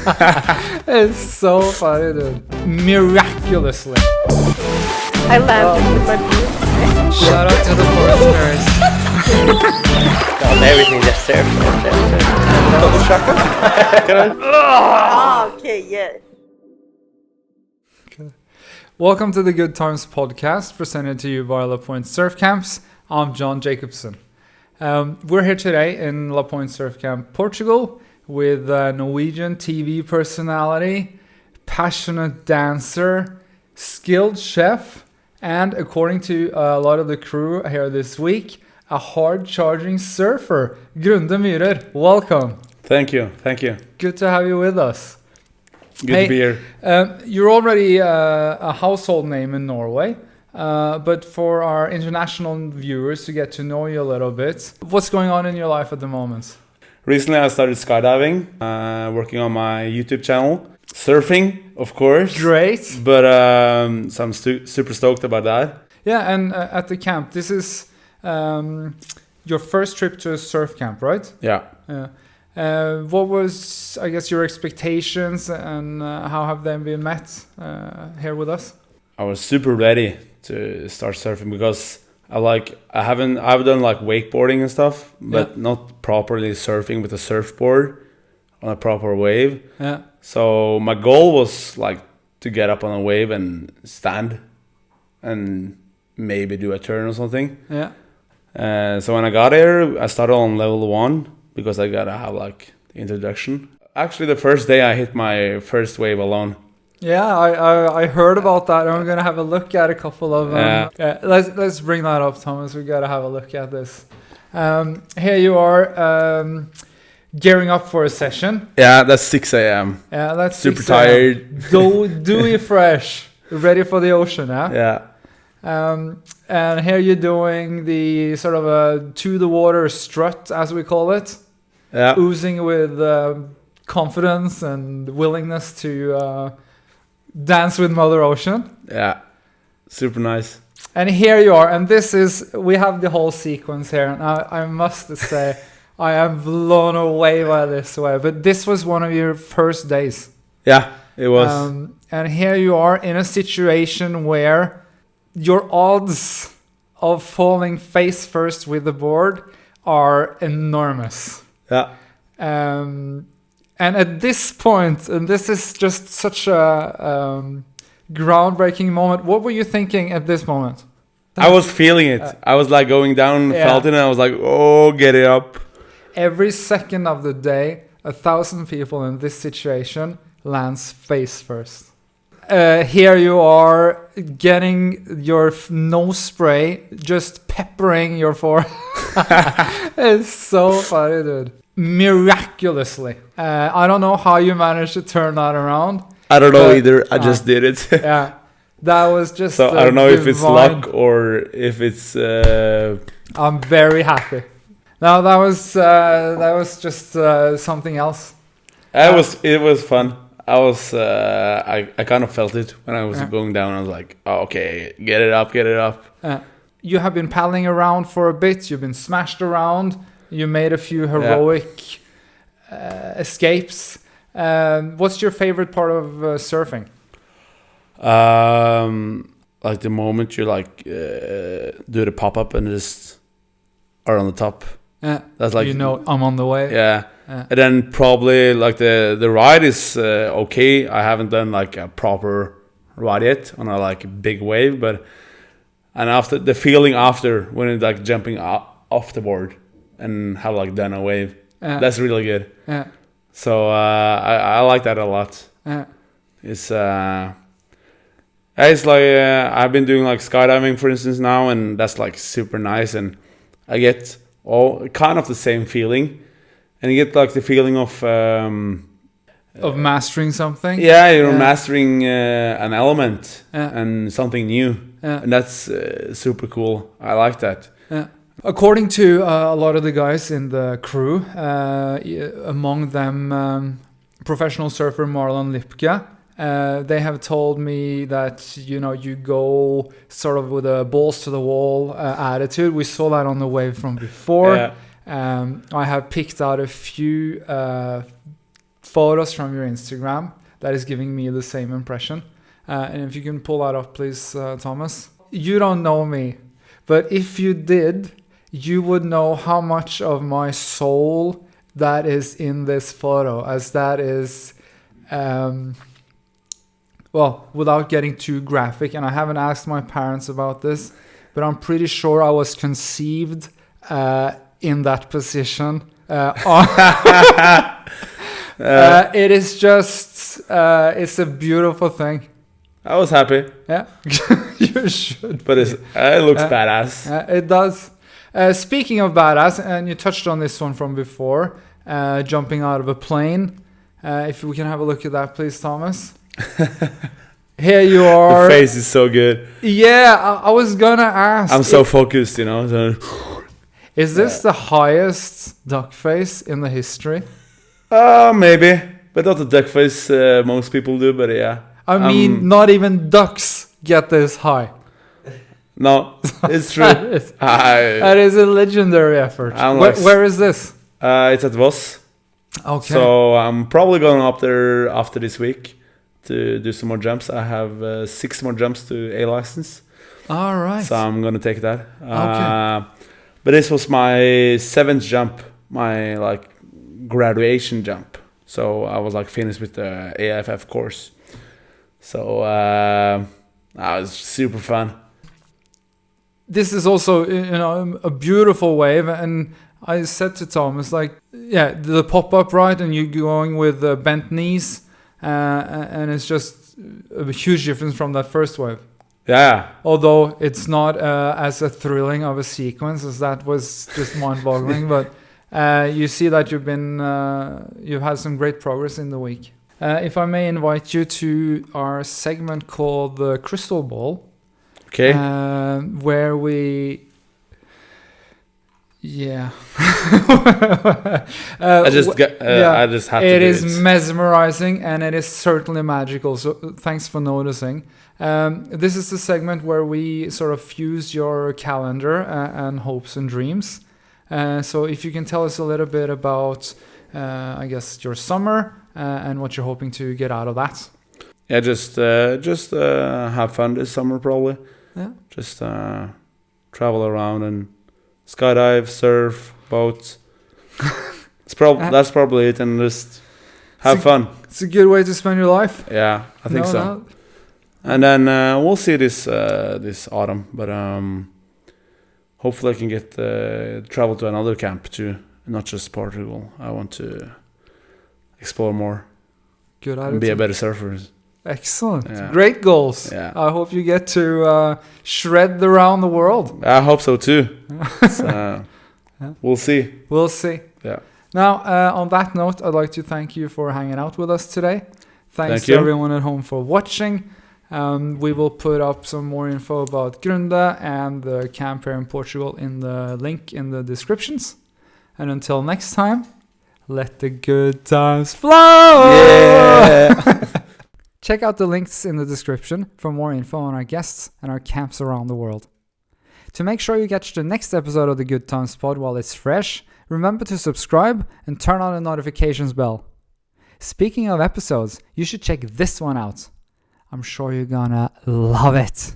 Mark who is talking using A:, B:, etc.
A: It's so funny, dude. Miraculously.
B: I landed with my boobs.
A: Shout out to the foreigners.
C: Everything just surf. Double shaka?
B: Oh, okay, yeah.
A: Welcome to the Goodtimes Podcast, presented to you by Lapoint Surf Camps. I'm John Jacobson. We're here today in Lapoint Surf Camp, Portugal, with a Norwegian TV personality, passionate dancer, skilled chef, and according to a lot of the crew here this week, a hard-charging surfer, Grunde Myhrer. Welcome.
D: Thank you.
A: Good to have you with us.
D: Good to be here.
A: You're already a household name in Norway, but for our international viewers to get to know you a little bit, what's going on in your life at the moment?
D: Recently I started skydiving, working on my YouTube channel. Surfing, of course.
A: Great.
D: But so I'm super stoked about that.
A: Yeah, and at the camp, this is your first trip to a surf camp, right?
D: Yeah.
A: What was, I guess, your expectations and how have they been met here with us?
D: I was super ready to start surfing because I've done like wakeboarding and stuff, but not properly surfing with a surfboard on a proper wave.
A: Yeah.
D: So my goal was like to get up on a wave and stand and maybe do a turn or something.
A: Yeah.
D: So when I got here, I started on level 1 because I gotta have like the introduction. Actually, the first day I hit my first wave alone.
A: Yeah, I heard about that. I'm gonna have a look at a couple of them. Let's bring that up, Thomas. We gotta have a look at this. Here you are, gearing up for a session.
D: Yeah, that's 6 a.m.
A: Yeah, that's
D: super
A: 6 a.m.
D: tired.
A: Dewy fresh, ready for the ocean.
D: Yeah.
A: And here you're doing the sort of a to the water strut, as we call it.
D: Yeah.
A: Oozing with confidence and willingness to dance with Mother Ocean.
D: Yeah. Super nice.
A: And here you are. And we have the whole sequence here. And I must say, I am blown away by this way. But this was one of your first days.
D: Yeah, it was.
A: And here you are in a situation where your odds of falling face first with the board are enormous.
D: Yeah.
A: And at this point, and this is just such a groundbreaking moment, what were you thinking at this moment?
D: I was feeling it. I was like going down, felt it, and I was like, oh, get it up.
A: Every second of the day, 1,000 people in this situation lands face first. Here you are getting your nose spray, just peppering your forehead. It's so funny, dude. Miraculously. I don't know how you managed to turn that around.
D: I don't know either. I just did it.
A: Yeah. That was just
D: so I don't know if it's luck or if it's...
A: I'm very happy. No, that was just something else.
D: It was fun. I kind of felt it when I was going down. I was like, oh, okay, get it up.
A: You have been paddling around for a bit. You've been smashed around. You made a few heroic escapes. What's your favorite part of surfing?
D: Like the moment you like do the pop up and just are on the top. That's like,
A: I'm on the way.
D: Yeah. And then probably like the ride is okay. I haven't done like a proper ride yet on a like big wave, and after the feeling after when it's like jumping off the board and have like done a wave, that's really good.
A: Yeah.
D: So I like that a lot.
A: Yeah.
D: It's like I've been doing like skydiving for instance now, and that's like super nice, and I get all kind of the same feeling. And you get like the feeling of
A: mastering something.
D: Yeah, you're mastering an element and something new, and that's super cool. I like that.
A: Yeah. According to a lot of the guys in the crew, among them professional surfer Marlon Lipke, they have told me that you go sort of with a balls to the wall attitude. We saw that on the wave from before.
D: Yeah.
A: I have picked out a few photos from your Instagram that is giving me the same impression. And if you can pull that up, please, Thomas. You don't know me, but if you did, you would know how much of my soul that is in this photo, as that is, well, without getting too graphic, and I haven't asked my parents about this, but I'm pretty sure I was conceived in that position. It is just, it's a beautiful thing.
D: I was happy.
A: Yeah, you should.
D: But it looks badass.
A: It does. Speaking of badass, and you touched on this one from before, jumping out of a plane. If we can have a look at that, please, Thomas. Here you are.
D: The face is so good.
A: Yeah, I was gonna ask.
D: I'm so focused, you know. So.
A: Is this the highest duck face in the history?
D: Maybe. But not the duck face most people do, but yeah.
A: I mean, not even ducks get this high.
D: No, it's true.
A: That is a legendary effort. Where is this?
D: It's at Voss.
A: Okay.
D: So I'm probably going up there after this week to do some more jumps. I have 6 more jumps to A license.
A: All right.
D: So I'm going to take that.
A: Okay.
D: But this was my 7th jump, my like graduation jump. So I was like finished with the AFF course. So that was super fun.
A: This is also, you know, a beautiful wave, and I said to Thomas, like, yeah, the pop-up, right, and you going with bent knees, and it's just a huge difference from that first wave.
D: Yeah.
A: Although it's not as a thrilling of a sequence as that was just mind-boggling, but you see that you've had some great progress in the week. If I may invite you to our segment called the Crystal Ball.
D: Okay.
A: Where we... Yeah.
D: I just had to
A: It
D: do
A: is mesmerizing, and it is certainly magical. So thanks for noticing. This is the segment where we sort of fuse your calendar and hopes and dreams. So if you can tell us a little bit about, I guess, your summer and what you're hoping to get out of that.
D: Yeah, just have fun this summer probably.
A: Yeah.
D: Just travel around and skydive, surf, boat. That's probably it, and just have fun.
A: It's a good way to spend your life.
D: Yeah, I think so.
A: No.
D: And then we'll see this autumn, but hopefully I can get travel to another camp too, not just Portugal. I want to explore more.
A: Good attitude.
D: And be a better surfer.
A: Excellent.
D: Yeah.
A: Great goals.
D: Yeah.
A: I hope you get to shred around the world.
D: I hope so too. We'll see.
A: We'll see.
D: Yeah.
A: Now, on that note, I'd like to thank you for hanging out with us today. Thanks to everyone at home for watching. We will put up some more info about Grunde and the camp here in Portugal in the link in the descriptions. And until next time, let the good times flow!
D: Yeah!
A: Check out the links in the description for more info on our guests and our camps around the world. To make sure you catch the next episode of the Goodtimes Pod while it's fresh, remember to subscribe and turn on the notifications bell. Speaking of episodes, you should check this one out. I'm sure you're gonna love it.